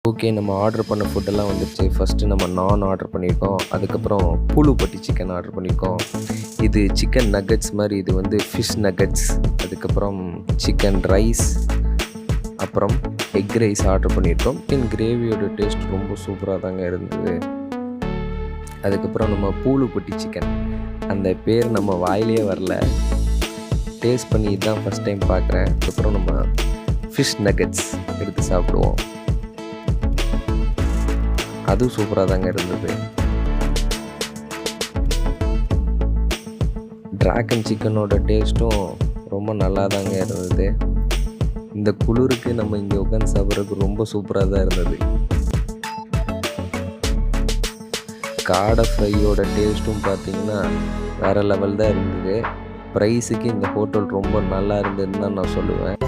Okay, நம்ம order பண்ண ஃபுட்டெல்லாம் வந்துடுச்சு. ஃபஸ்ட்டு நம்ம நான் ஆர்டர் பண்ணியிருக்கோம். அதுக்கப்புறம் பூலுப்பட்டி சிக்கன் ஆர்டர் பண்ணியிருக்கோம். இது சிக்கன் நக்கட்ஸ் மாதிரி, இது வந்து ஃபிஷ் நக்கட்ஸ். அதுக்கப்புறம் சிக்கன் ரைஸ், அப்புறம் எக் ரைஸ் ஆர்டர் பண்ணியிருக்கோம். சிக்கன் கிரேவியோட டேஸ்ட் ரொம்ப சூப்பராக தாங்க இருந்தது. அதுக்கப்புறம் நம்ம பூலுப்பட்டி சிக்கன், அந்த பேர் நம்ம வாயிலே வரல. டேஸ்ட் பண்ணி தான் ஃபஸ்ட் டைம் பார்க்குறேன். அதுக்கப்புறம் நம்ம ஃபிஷ் நக்கட்ஸ் எடுத்து சாப்பிடுவோம். அதுவும் சூப்பராக தாங்க இருந்தது. ட்ராகன் சிக்கனோட டேஸ்ட்டும் ரொம்ப நல்லா தாங்க இருந்தது. இந்த குளிருக்கு நம்ம இங்கே உட்காந்து சாப்பிட்றதுக்கு ரொம்ப சூப்பராக தான் இருந்தது. காடை ஃப்ரையோட டேஸ்ட்டும் பார்த்திங்கன்னா வேறு லெவல் தான் இருந்தது. ப்ரைஸுக்கு இந்த ஹோட்டல் ரொம்ப நல்லா இருந்ததுன்னு தான் நான் சொல்லுவேன்.